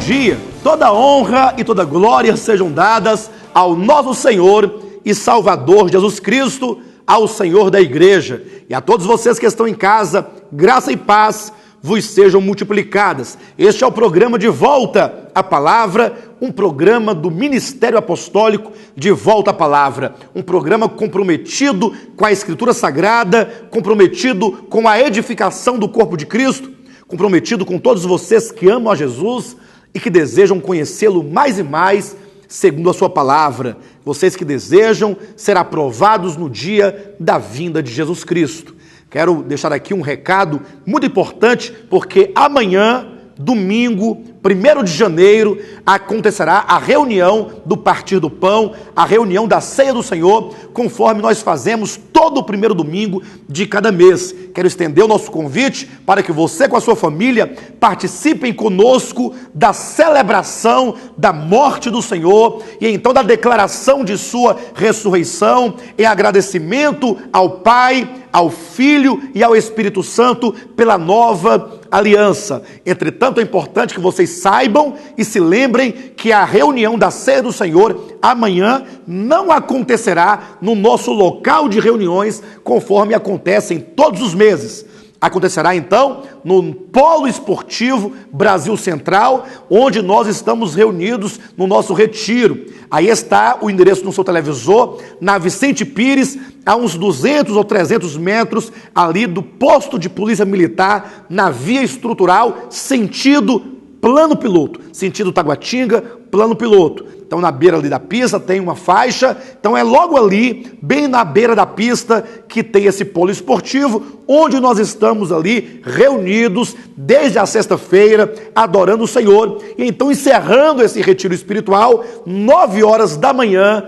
dia, toda honra e toda glória sejam dadas ao nosso Senhor e Salvador Jesus Cristo, ao Senhor da igreja. E a todos vocês que estão em casa, graça e paz vos sejam multiplicadas. Este é o programa De Volta à Palavra, um programa do Ministério Apostólico De Volta à Palavra, um programa comprometido com a Escritura Sagrada, comprometido com a edificação do corpo de Cristo, comprometido com todos vocês que amam a Jesus e que desejam conhecê-lo mais e mais, segundo a sua palavra. Vocês que desejam ser aprovados no dia da vinda de Jesus Cristo. Quero deixar aqui um recado muito importante, porque amanhã, domingo, 1º de janeiro, acontecerá a reunião do Partir do Pão, a reunião da Ceia do Senhor, conforme nós fazemos todo o primeiro domingo de cada mês. Quero estender o nosso convite para que você com a sua família participem conosco da celebração da morte do Senhor e então da declaração de sua ressurreição, em agradecimento ao Pai, ao Filho e ao Espírito Santo pela nova aliança. Entretanto, é importante que vocês saibam e se lembrem que a reunião da Ceia do Senhor amanhã não acontecerá no nosso local de reuniões, conforme acontece em todos os meses. Acontecerá então no Polo Esportivo Brasil Central, onde nós estamos reunidos no nosso retiro. Aí está o endereço no seu televisor, na Vicente Pires, a uns 200 ou 300 metros ali do posto de polícia militar, na via estrutural, sentido Plano Piloto, sentido Taguatinga, Plano Piloto. Então, na beira ali da pista tem uma faixa, então é logo ali, bem na beira da pista, que tem esse polo esportivo, onde nós estamos ali reunidos desde a sexta-feira, adorando o Senhor, e então encerrando esse retiro espiritual, 9 horas da manhã,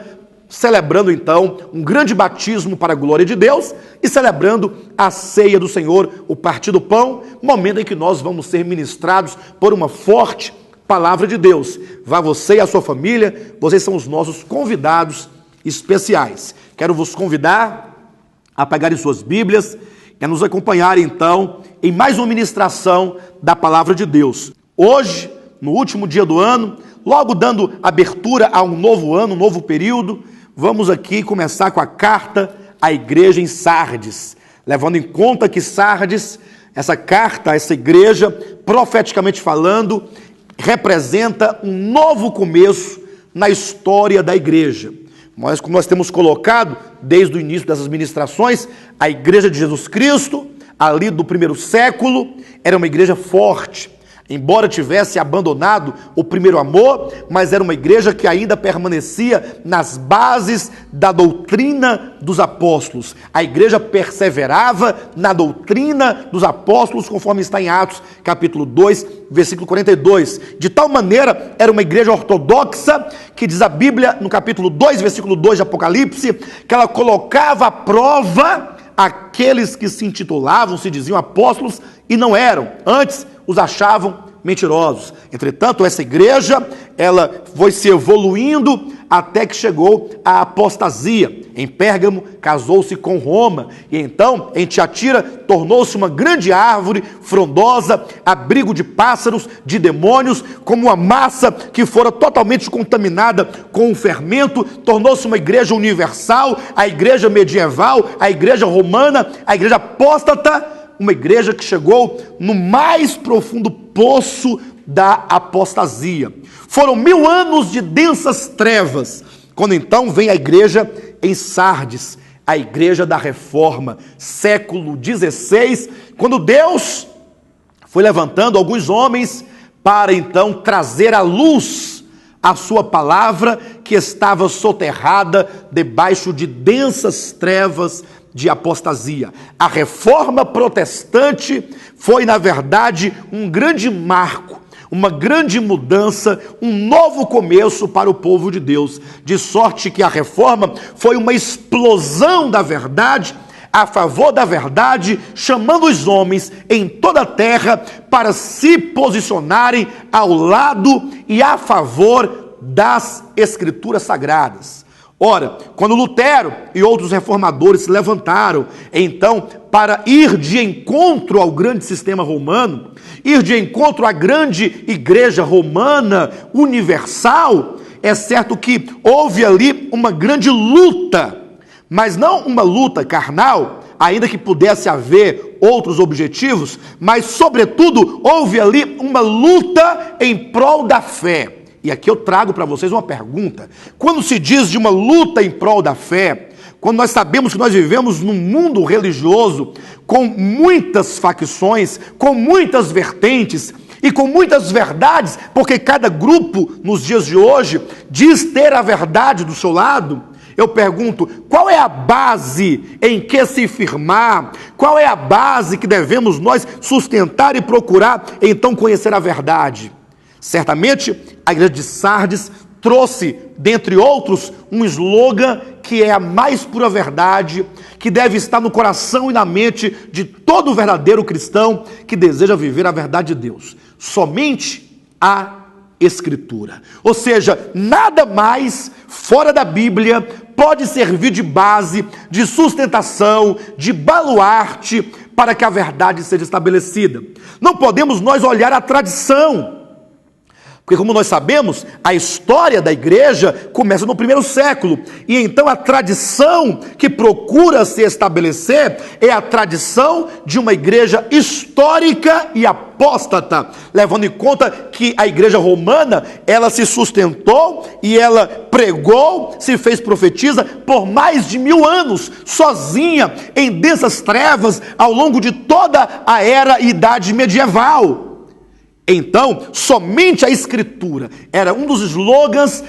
celebrando então um grande batismo para a glória de Deus e celebrando a ceia do Senhor, o partir do pão, momento em que nós vamos ser ministrados por uma forte palavra de Deus. Vá você e a sua família, vocês são os nossos convidados especiais. Quero vos convidar a pegarem suas Bíblias e a nos acompanharem então em mais uma ministração da palavra de Deus. Hoje, no último dia do ano, logo dando abertura a um novo ano, um novo período, vamos aqui começar com a carta à igreja em Sardes, levando em conta que Sardes, essa carta, essa igreja, profeticamente falando, representa um novo começo na história da igreja. Mas como nós temos colocado desde o início dessas ministrações, a igreja de Jesus Cristo, ali do primeiro século, era uma igreja forte. Embora tivesse abandonado o primeiro amor, mas era uma igreja que ainda permanecia nas bases da doutrina dos apóstolos. A igreja perseverava na doutrina dos apóstolos, conforme está em Atos, capítulo 2, versículo 42. De tal maneira, era uma igreja ortodoxa, que diz a Bíblia, no capítulo 2, versículo 2 de Apocalipse, que ela colocava à prova aqueles que se intitulavam, se diziam apóstolos, e não eram. Antes, os achavam mentirosos. Entretanto, essa igreja, ela foi se evoluindo até que chegou à apostasia. Em Pérgamo, casou-se com Roma. E então, em Tiatira, tornou-se uma grande árvore frondosa, abrigo de pássaros, de demônios, como uma massa que fora totalmente contaminada com o fermento, tornou-se uma igreja universal, a igreja medieval, a igreja romana, a igreja apóstata, uma igreja que chegou no mais profundo poço da apostasia. Foram 1000 anos de densas trevas, quando então vem a igreja em Sardes, a igreja da reforma, século XVI, quando Deus foi levantando alguns homens para então trazer à luz a sua palavra que estava soterrada debaixo de densas trevas de apostasia. A reforma protestante foi, na verdade, um grande marco, uma grande mudança, um novo começo para o povo de Deus, de sorte que a reforma foi uma explosão da verdade, a favor da verdade, chamando os homens em toda a terra para se posicionarem ao lado e a favor das Escrituras Sagradas. Ora, quando Lutero e outros reformadores se levantaram, então, para ir de encontro ao grande sistema romano, ir de encontro à grande igreja romana universal, é certo que houve ali uma grande luta, mas não uma luta carnal, ainda que pudesse haver outros objetivos, mas, sobretudo, houve ali uma luta em prol da fé. E aqui eu trago para vocês uma pergunta. Quando se diz de uma luta em prol da fé, quando nós sabemos que nós vivemos num mundo religioso com muitas facções, com muitas vertentes e com muitas verdades, porque cada grupo nos dias de hoje diz ter a verdade do seu lado, eu pergunto, qual é a base em que se firmar? Qual é a base que devemos nós sustentar e procurar, então, conhecer a verdade? Certamente, a igreja de Sardes trouxe, dentre outros, um slogan que é a mais pura verdade, que deve estar no coração e na mente de todo verdadeiro cristão que deseja viver a verdade de Deus. Somente a Escritura. Ou seja, nada mais fora da Bíblia pode servir de base, de sustentação, de baluarte para que a verdade seja estabelecida. Não podemos nós olhar a tradição, porque, como nós sabemos, a história da igreja começa no primeiro século, e então a tradição que procura se estabelecer é a tradição de uma igreja histórica e apóstata, levando em conta que a igreja romana, ela se sustentou e ela pregou, se fez profetisa por mais de 1000 anos, sozinha, em densas trevas, ao longo de toda a era e idade medieval. Então, somente a Escritura era um dos slogans,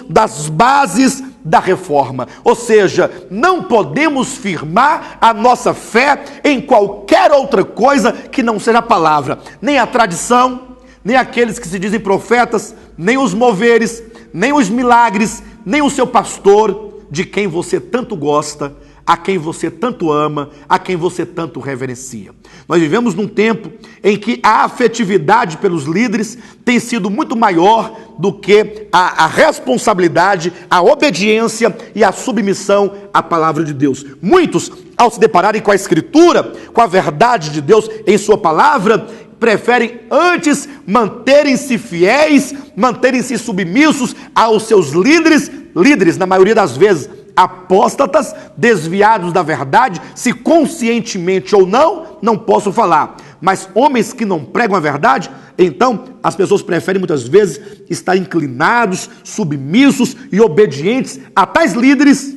das bases da reforma. Ou seja, não podemos firmar a nossa fé em qualquer outra coisa que não seja a palavra. Nem a tradição, nem aqueles que se dizem profetas, nem os moveres, nem os milagres, nem o seu pastor, de quem você tanto gosta, a quem você tanto ama, a quem você tanto reverencia. Nós vivemos num tempo em que a afetividade pelos líderes tem sido muito maior do que a responsabilidade, a obediência e a submissão à palavra de Deus. Muitos, ao se depararem com a Escritura, com a verdade de Deus em sua palavra, preferem antes manterem-se fiéis, manterem-se submissos aos seus líderes, na maioria das vezes, apóstatas, desviados da verdade, se conscientemente ou não posso falar, mas homens que não pregam a verdade, então as pessoas preferem muitas vezes estar inclinados, submissos e obedientes a tais líderes,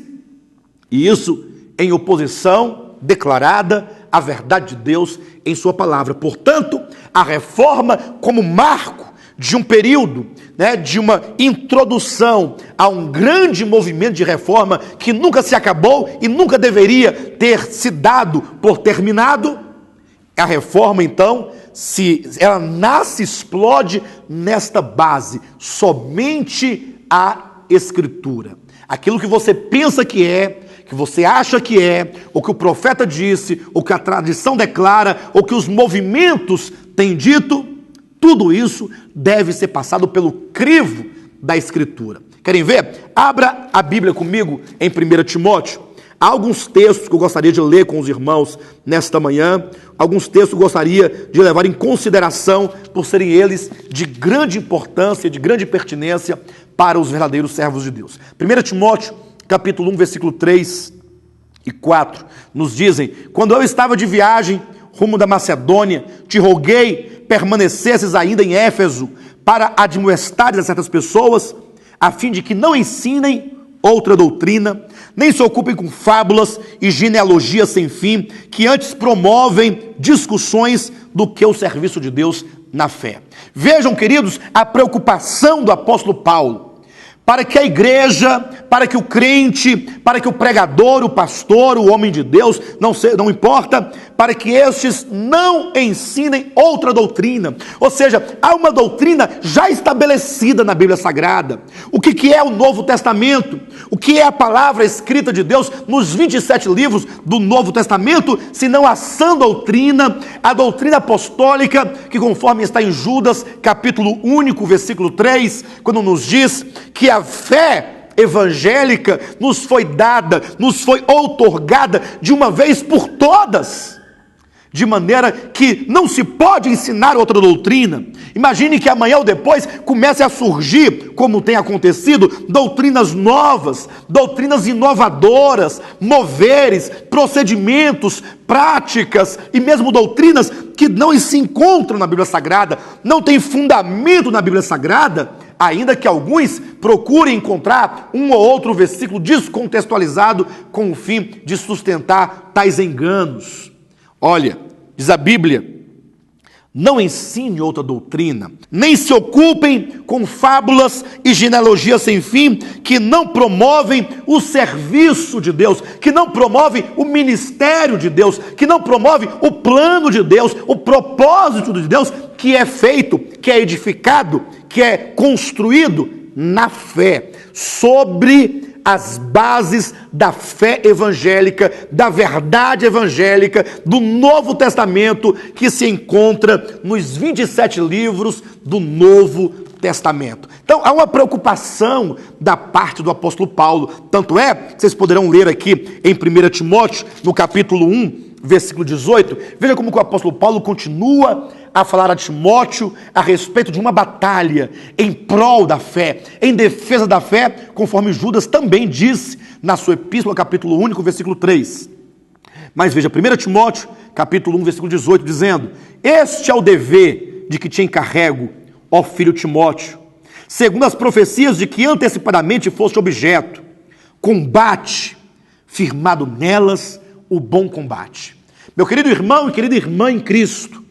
e isso em oposição declarada à verdade de Deus em sua palavra. Portanto, a reforma como marco de um período, de uma introdução a um grande movimento de reforma que nunca se acabou e nunca deveria ter se dado por terminado. A reforma, então, ela nasce, explode nesta base, somente a Escritura. Aquilo que você pensa que você acha que é, ou que o profeta disse, ou que a tradição declara, ou que os movimentos têm dito, tudo isso deve ser passado pelo crivo da Escritura. Querem ver? Abra a Bíblia comigo em 1 Timóteo. Há alguns textos que eu gostaria de ler com os irmãos nesta manhã. Alguns textos que eu gostaria de levar em consideração por serem eles de grande importância, de grande pertinência para os verdadeiros servos de Deus. 1 Timóteo, capítulo 1, versículo 3 e 4, nos dizem: quando eu estava de viagem rumo da Macedônia, te roguei permanecesses ainda em Éfeso para admoestares a certas pessoas, a fim de que não ensinem outra doutrina, nem se ocupem com fábulas e genealogias sem fim, que antes promovem discussões do que o serviço de Deus na fé. Vejam, queridos, a preocupação do apóstolo Paulo, para que a igreja, para que o crente, para que o pregador, o pastor, o homem de Deus, não importa, para que estes não ensinem outra doutrina. Ou seja, há uma doutrina já estabelecida na Bíblia Sagrada. O que é o Novo Testamento? O que é a palavra escrita de Deus nos 27 livros do Novo Testamento, senão a sã doutrina, a doutrina apostólica, que conforme está em Judas, capítulo único, versículo 3, quando nos diz que a fé evangélica nos foi dada, nos foi outorgada de uma vez por todas, de maneira que não se pode ensinar outra doutrina. Imagine que amanhã ou depois comece a surgir, como tem acontecido, doutrinas novas, doutrinas inovadoras, moveres, procedimentos, práticas e mesmo doutrinas que não se encontram na Bíblia Sagrada, não tem fundamento na Bíblia Sagrada, ainda que alguns procurem encontrar um ou outro versículo descontextualizado com o fim de sustentar tais enganos. Olha, diz a Bíblia: não ensine outra doutrina, nem se ocupem com fábulas e genealogias sem fim, que não promovem o serviço de Deus, que não promovem o ministério de Deus, que não promovem o plano de Deus, o propósito de Deus, que é feito, que é edificado, que é construído na fé, sobre as bases da fé evangélica, da verdade evangélica, do Novo Testamento, que se encontra nos 27 livros do Novo Testamento. Então, há uma preocupação da parte do apóstolo Paulo, tanto é, que vocês poderão ler aqui em 1 Timóteo, no capítulo 1, versículo 18, veja como que o apóstolo Paulo continua a falar a Timóteo a respeito de uma batalha em prol da fé, em defesa da fé, conforme Judas também disse na sua epístola, capítulo 1, versículo 3. Mas veja, 1 Timóteo, capítulo 1, versículo 18, dizendo: este é o dever de que te encarrego, ó filho Timóteo, segundo as profecias de que antecipadamente foste objeto, combate, firmado nelas o bom combate. Meu querido irmão e querida irmã em Cristo,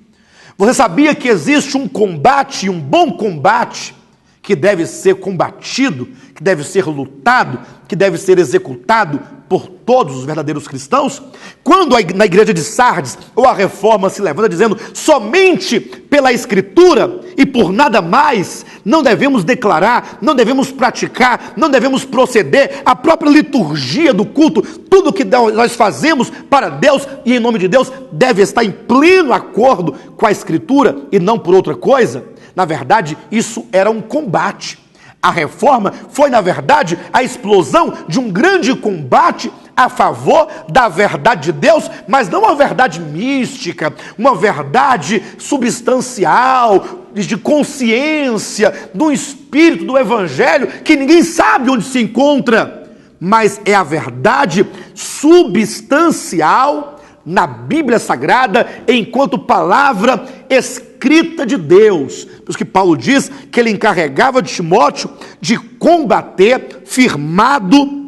você sabia que existe um combate, um bom combate, que deve ser combatido, que deve ser lutado, que deve ser executado por todos os verdadeiros cristãos? Quando na igreja de Sardes, ou a Reforma se levanta dizendo, somente pela Escritura e por nada mais, não devemos declarar, não devemos praticar, não devemos proceder, a própria liturgia do culto, tudo que nós fazemos para Deus e em nome de Deus, deve estar em pleno acordo com a Escritura e não por outra coisa. Na verdade, isso era um combate. A Reforma foi, na verdade, a explosão de um grande combate a favor da verdade de Deus, mas não uma verdade mística, uma verdade substancial, de consciência, do espírito do Evangelho, que ninguém sabe onde se encontra, mas é a verdade substancial na Bíblia Sagrada, enquanto palavra escrita de Deus. Por isso que Paulo diz que ele encarregava de Timóteo de combater firmado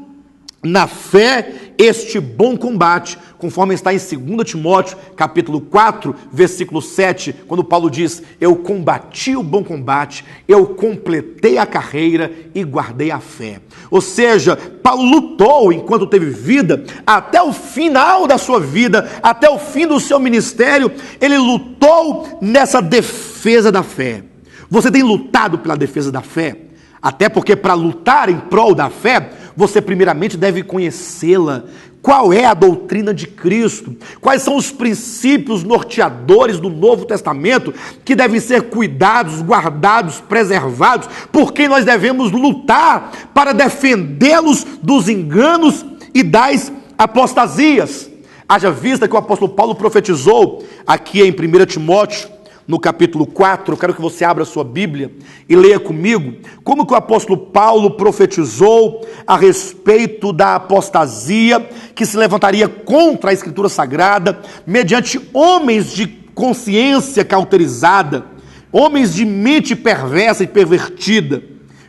na fé este bom combate, conforme está em 2 Timóteo, capítulo 4, versículo 7, quando Paulo diz: eu combati o bom combate, eu completei a carreira e guardei a fé. Ou seja, Paulo lutou enquanto teve vida, até o final da sua vida, até o fim do seu ministério, ele lutou nessa defesa da fé. Você tem lutado pela defesa da fé? Até porque para lutar em prol da fé, você primeiramente deve conhecê-la. Qual é a doutrina de Cristo? Quais são os princípios norteadores do Novo Testamento que devem ser cuidados, guardados, preservados? Por quem nós devemos lutar para defendê-los dos enganos e das apostasias? Haja vista que o apóstolo Paulo profetizou aqui em 1 Timóteo, no capítulo 4, eu quero que você abra a sua Bíblia e leia comigo como que o apóstolo Paulo profetizou a respeito da apostasia que se levantaria contra a Escritura Sagrada, mediante homens de consciência cauterizada, homens de mente perversa e pervertida.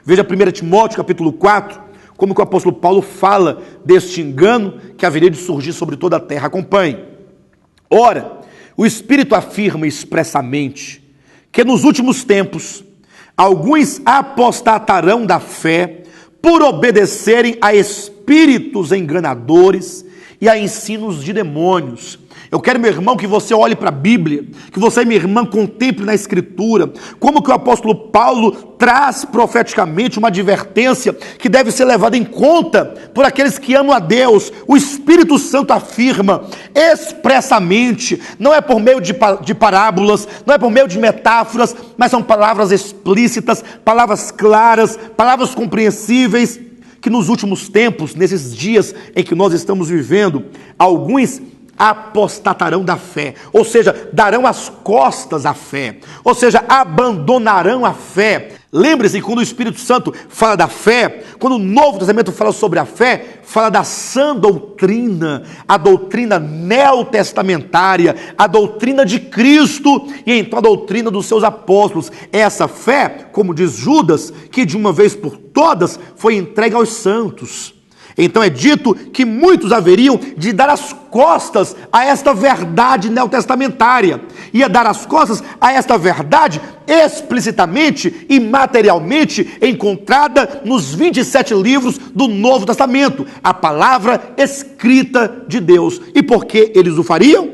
Veja 1 Timóteo capítulo 4, como que o apóstolo Paulo fala deste engano que haveria de surgir sobre toda a terra. Acompanhe. Ora, o Espírito afirma expressamente que nos últimos tempos alguns apostatarão da fé por obedecerem a espíritos enganadores e a ensinos de demônios. Eu quero, meu irmão, que você olhe para a Bíblia, que você, minha irmã, contemple na Escritura, como que o apóstolo Paulo traz profeticamente uma advertência que deve ser levada em conta por aqueles que amam a Deus. O Espírito Santo afirma expressamente, não é por meio de parábolas, não é por meio de metáforas, mas são palavras explícitas, palavras claras, palavras compreensíveis, que nos últimos tempos, nesses dias em que nós estamos vivendo, alguns apostatarão da fé, ou seja, darão as costas à fé, ou seja, abandonarão a fé. Lembre-se, quando o Espírito Santo fala da fé, quando o Novo Testamento fala sobre a fé, fala da sã doutrina, a doutrina neotestamentária, a doutrina de Cristo e então a doutrina dos seus apóstolos. Essa fé, como diz Judas, que de uma vez por todas foi entregue aos santos. Então é dito que muitos haveriam de dar as costas a esta verdade neotestamentária. Ia dar as costas a esta verdade explicitamente e materialmente encontrada nos 27 livros do Novo Testamento, a palavra escrita de Deus. E por que eles o fariam?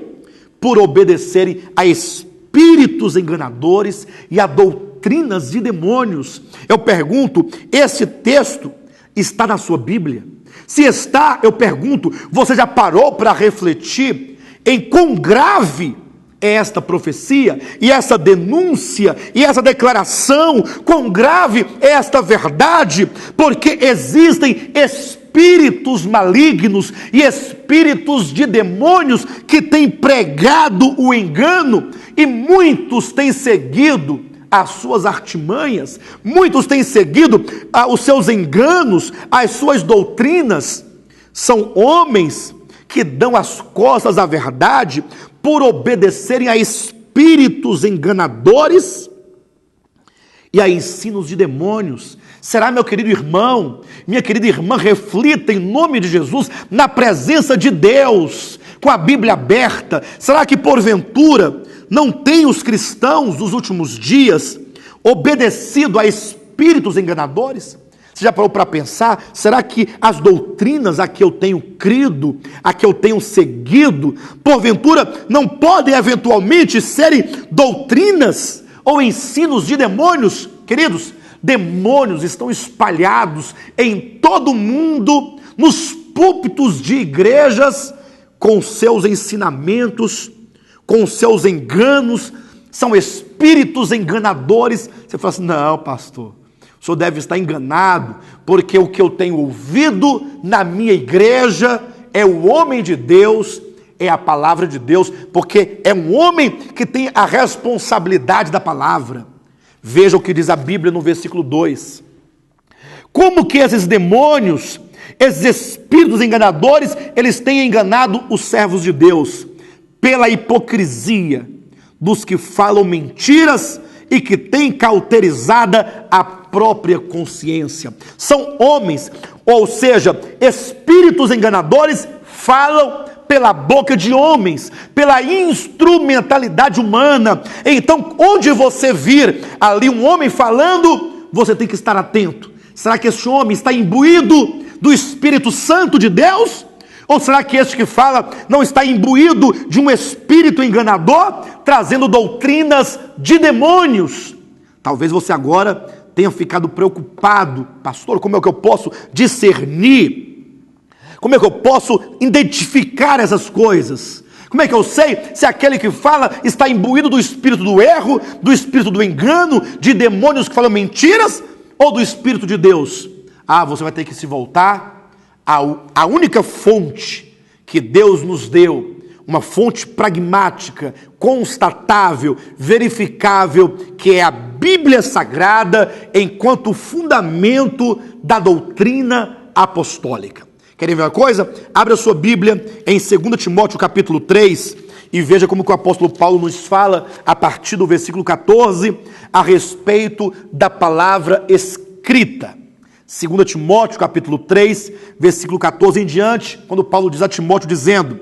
Por obedecerem a espíritos enganadores e a doutrinas de demônios. Eu pergunto, esse texto está na sua Bíblia? Se está, eu pergunto, você já parou para refletir em quão grave é esta profecia, e essa denúncia, e essa declaração, quão grave é esta verdade? Porque existem espíritos malignos e espíritos de demônios que têm pregado o engano, e muitos têm seguido as suas artimanhas, muitos têm seguido os seus enganos, as suas doutrinas. São homens que dão as costas à verdade por obedecerem a espíritos enganadores e a ensinos de demônios. Será, meu querido irmão, minha querida irmã, reflita em nome de Jesus, na presença de Deus, com a Bíblia aberta. Será que porventura não tem os cristãos dos últimos dias obedecido a espíritos enganadores? Você já parou para pensar? Será que as doutrinas a que eu tenho crido, a que eu tenho seguido, porventura não podem eventualmente serem doutrinas ou ensinos de demônios? Queridos, demônios estão espalhados em todo o mundo, nos púlpitos de igrejas, com seus ensinamentos, com seus enganos. São espíritos enganadores. Você fala assim: não, pastor, o senhor deve estar enganado, porque o que eu tenho ouvido na minha igreja é o homem de Deus, é a palavra de Deus, porque é um homem que tem a responsabilidade da palavra. Veja o que diz a Bíblia no versículo 2. Como que esses demônios, esses espíritos enganadores, eles têm enganado os servos de Deus? Pela hipocrisia dos que falam mentiras e que têm cauterizada a própria consciência. São homens, ou seja, espíritos enganadores, falam pela boca de homens, pela instrumentalidade humana. Então, onde você vir ali um homem falando, você tem que estar atento. Será que esse homem está imbuído do Espírito Santo de Deus? Ou será que este que fala não está imbuído de um espírito enganador, trazendo doutrinas de demônios? Talvez você agora tenha ficado preocupado: pastor, como é que eu posso discernir? Como é que eu posso identificar essas coisas? Como é que eu sei se aquele que fala está imbuído do espírito do erro, do espírito do engano, de demônios que falam mentiras, ou do Espírito de Deus? Você vai ter que se voltar a única fonte que Deus nos deu, uma fonte pragmática, constatável, verificável, que é a Bíblia Sagrada, enquanto fundamento da doutrina apostólica. Querem ver uma coisa? Abra a sua Bíblia em 2 Timóteo capítulo 3 e veja como que o apóstolo Paulo nos fala a partir do versículo 14 a respeito da palavra escrita. 2 Timóteo capítulo 3, versículo 14 em diante, quando Paulo diz a Timóteo dizendo: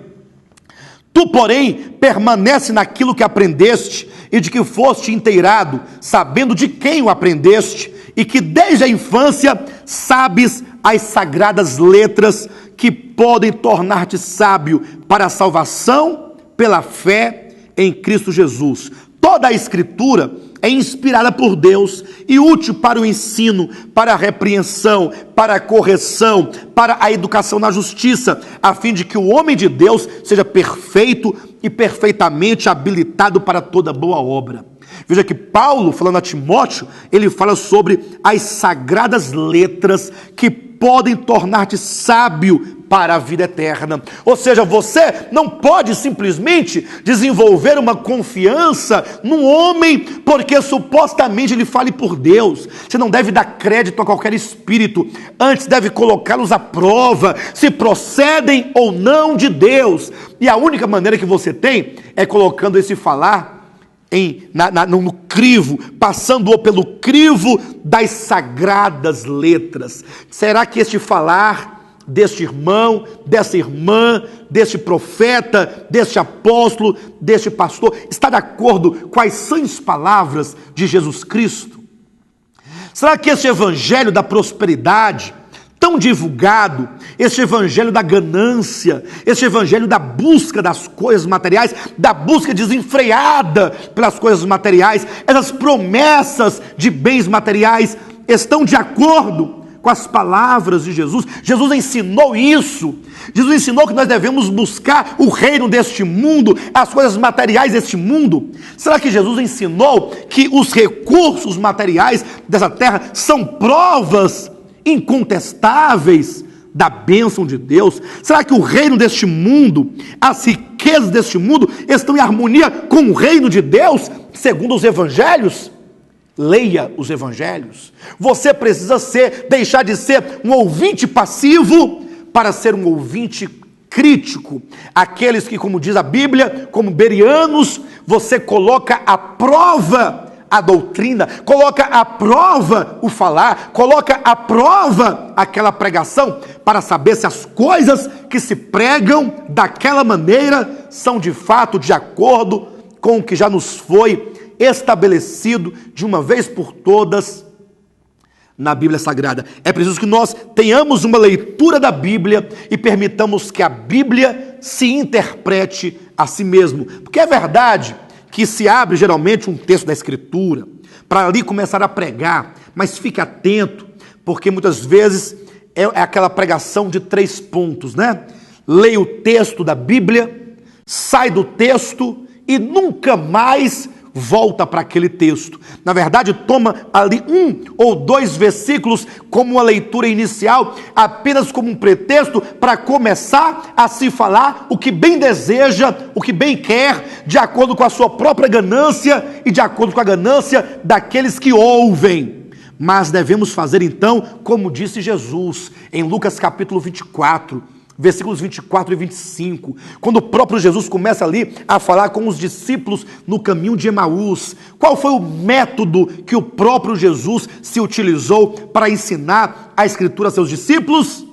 tu, porém, permanece naquilo que aprendeste e de que foste inteirado, sabendo de quem o aprendeste, e que desde a infância sabes as sagradas letras que podem tornar-te sábio para a salvação pela fé em Cristo Jesus. Toda a Escritura é inspirada por Deus e útil para o ensino, para a repreensão, para a correção, para a educação na justiça, a fim de que o homem de Deus seja perfeito e perfeitamente habilitado para toda boa obra. Veja que Paulo, falando a Timóteo, ele fala sobre as sagradas letras que podem tornar-te sábio para a vida eterna. Ou seja, você não pode simplesmente desenvolver uma confiança num homem porque supostamente ele fale por Deus. Você não deve dar crédito a qualquer espírito, antes deve colocá-los à prova se procedem ou não de Deus. E a única maneira que você tem é colocando esse falar no crivo, passando-o pelo crivo das sagradas letras. Será que este falar deste irmão, dessa irmã, deste profeta, deste apóstolo, deste pastor, está de acordo com as sãs palavras de Jesus Cristo? Será que este evangelho da prosperidade, tão divulgado, este evangelho da ganância, este evangelho da busca das coisas materiais, da busca desenfreada pelas coisas materiais, essas promessas de bens materiais, estão de acordo com as palavras de Jesus? Jesus ensinou isso. Jesus ensinou que nós devemos buscar o reino deste mundo, as coisas materiais deste mundo. Será que Jesus ensinou que os recursos materiais dessa terra são provas incontestáveis da bênção de Deus? Será que o reino deste mundo, as riquezas deste mundo estão em harmonia com o reino de Deus, segundo os evangelhos? Leia os evangelhos. Você precisa deixar de ser um ouvinte passivo para ser um ouvinte crítico. Aqueles que, como diz a Bíblia, como berianos, você coloca à prova a doutrina, coloca à prova o falar, coloca à prova aquela pregação, para saber se as coisas que se pregam daquela maneira são de fato de acordo com o que já nos foi estabelecido de uma vez por todas na Bíblia Sagrada. É preciso que nós tenhamos uma leitura da Bíblia e permitamos que a Bíblia se interprete a si mesmo. Porque é verdade que se abre geralmente um texto da Escritura para ali começar a pregar, mas fique atento, porque muitas vezes é aquela pregação de 3 pontos, né? Leia o texto da Bíblia, sai do texto e nunca mais volta para aquele texto. Na verdade, toma ali 1 ou 2 versículos como uma leitura inicial, apenas como um pretexto para começar a se falar o que bem deseja, o que bem quer, de acordo com a sua própria ganância e de acordo com a ganância daqueles que ouvem. Mas devemos fazer então, como disse Jesus em Lucas capítulo 24, versículos 24 e 25, quando o próprio Jesus começa ali a falar com os discípulos no caminho de Emaús. Qual foi o método que o próprio Jesus se utilizou para ensinar a Escritura a seus discípulos?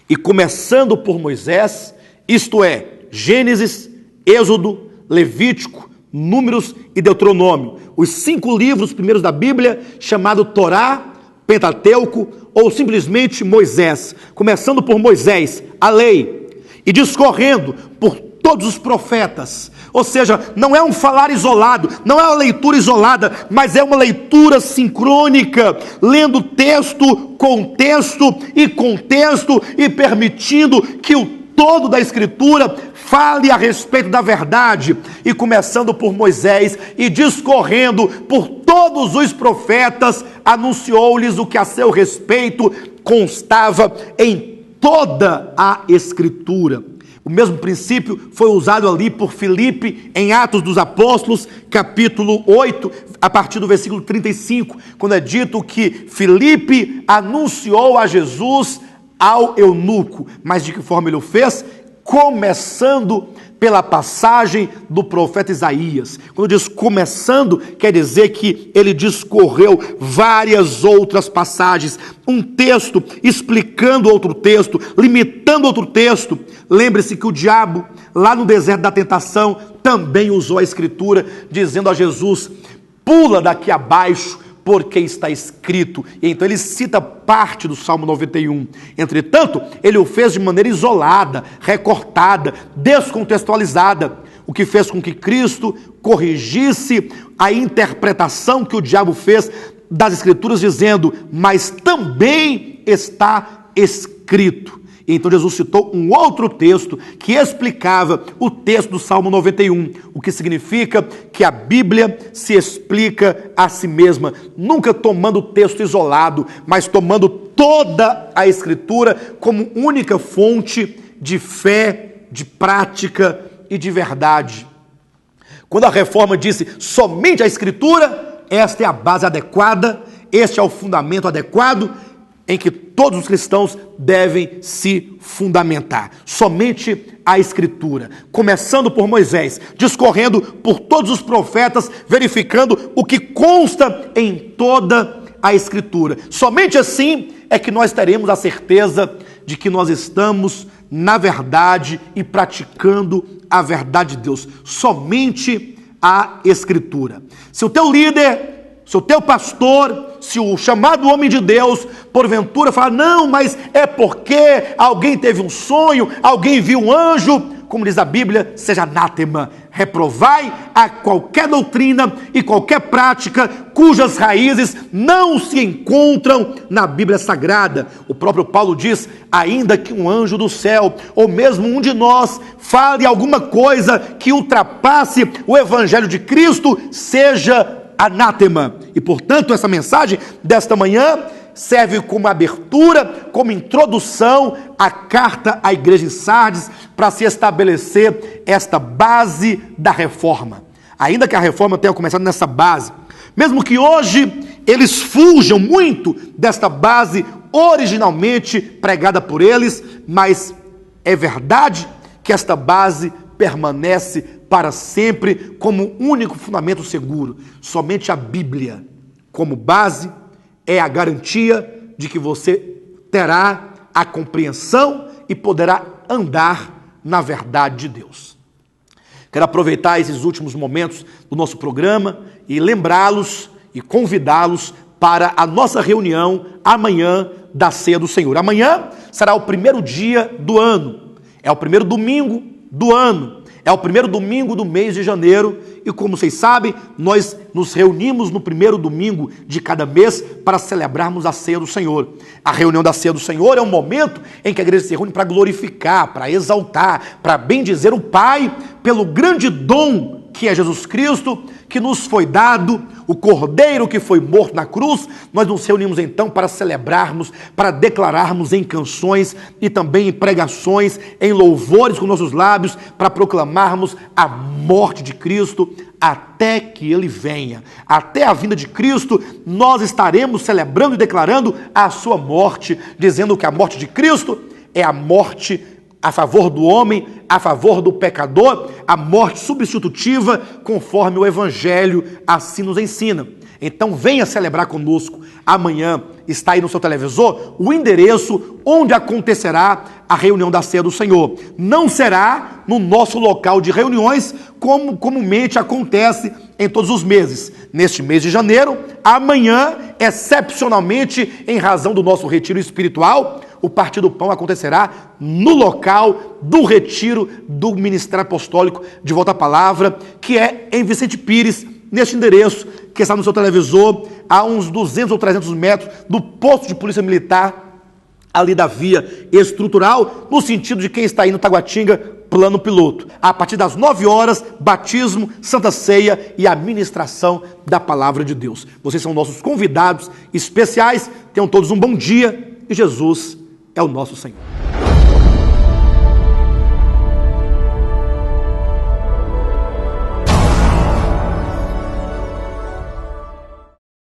E começando por Moisés, isto é, Gênesis, Êxodo, Levítico, Números e Deuteronômio, os 5 livros primeiros da Bíblia, chamado Torá, Pentateuco ou simplesmente Moisés, começando por Moisés, a lei, e discorrendo por todos os profetas. Ou seja, não é um falar isolado, não é uma leitura isolada, mas é uma leitura sincrônica, lendo texto, contexto e permitindo que o todo da Escritura fale a respeito da verdade, e começando por Moisés e discorrendo por todos os profetas, anunciou-lhes o que a seu respeito constava em toda a Escritura. O mesmo princípio foi usado ali por Filipe em Atos dos Apóstolos, capítulo 8, a partir do versículo 35, quando é dito que Filipe anunciou a Jesus ao eunuco. Mas de que forma ele o fez? Começando pela passagem do profeta Isaías. Quando diz começando, quer dizer que ele discorreu várias outras passagens, um texto explicando outro texto, limitando outro texto. Lembre-se que o diabo, lá no deserto da tentação, também usou a Escritura, dizendo a Jesus: pula daqui abaixo, porque está escrito. E então ele cita parte do Salmo 91. Entretanto, ele o fez de maneira isolada, recortada, descontextualizada, o que fez com que Cristo corrigisse a interpretação que o diabo fez das Escrituras, dizendo: mas também está escrito. E então Jesus citou um outro texto que explicava o texto do Salmo 91, o que significa que a Bíblia se explica a si mesma, nunca tomando o texto isolado, mas tomando toda a Escritura como única fonte de fé, de prática e de verdade. Quando a Reforma disse somente a Escritura, esta é a base adequada, este é o fundamento adequado em que todos os cristãos devem se fundamentar. Somente a Escritura, começando por Moisés, discorrendo por todos os profetas, verificando o que consta em toda a Escritura. Somente assim é que nós teremos a certeza de que nós estamos na verdade e praticando a verdade de Deus. Somente a Escritura. Se o teu líder, se o teu pastor, se o chamado homem de Deus, porventura falar, não, mas é porque alguém teve um sonho, alguém viu um anjo, como diz a Bíblia, seja anátema, reprovai a qualquer doutrina e qualquer prática cujas raízes não se encontram na Bíblia Sagrada. O próprio Paulo diz, ainda que um anjo do céu, ou mesmo um de nós, fale alguma coisa que ultrapasse o Evangelho de Cristo, seja anátema. E portanto essa mensagem desta manhã serve como abertura, como introdução à carta à igreja de Sardes, para se estabelecer esta base da reforma. Ainda que a reforma tenha começado nessa base, mesmo que hoje eles fujam muito desta base originalmente pregada por eles, mas é verdade que esta base permanece para sempre como único fundamento seguro. Somente a Bíblia, como base, é a garantia de que você terá a compreensão e poderá andar na verdade de Deus. Quero aproveitar esses últimos momentos do nosso programa e lembrá-los e convidá-los para a nossa reunião amanhã da Ceia do Senhor. Amanhã será o primeiro dia do ano, é o primeiro domingo do ano, é o primeiro domingo do mês de janeiro e, como vocês sabem, nós nos reunimos no primeiro domingo de cada mês para celebrarmos a Ceia do Senhor. A reunião da Ceia do Senhor é um momento em que a igreja se reúne para glorificar, para exaltar, para bendizer o Pai pelo grande dom que é Jesus Cristo, que nos foi dado, o Cordeiro que foi morto na cruz. Nós nos reunimos então para celebrarmos, para declararmos em canções e também em pregações, em louvores com nossos lábios, para proclamarmos a morte de Cristo até que Ele venha. Até a vinda de Cristo, nós estaremos celebrando e declarando a sua morte, dizendo que a morte de Cristo é a morte a favor do homem, a favor do pecador, a morte substitutiva, conforme o Evangelho assim nos ensina. Então venha celebrar conosco. Amanhã está aí no seu televisor o endereço onde acontecerá a reunião da Ceia do Senhor. Não será no nosso local de reuniões, como comumente acontece em todos os meses. Neste mês de janeiro, amanhã, excepcionalmente, em razão do nosso retiro espiritual, o Partir do Pão acontecerá no local do retiro do Ministério Apostólico de Volta à Palavra, que é em Vicente Pires, neste endereço que está no seu televisor, a uns 200 ou 300 metros do posto de polícia militar, ali da via estrutural, no sentido de quem está aí no Taguatinga, plano piloto. A partir das 9 horas, batismo, Santa Ceia e a ministração da Palavra de Deus. Vocês são nossos convidados especiais, tenham todos um bom dia e Jesus é o nosso Senhor.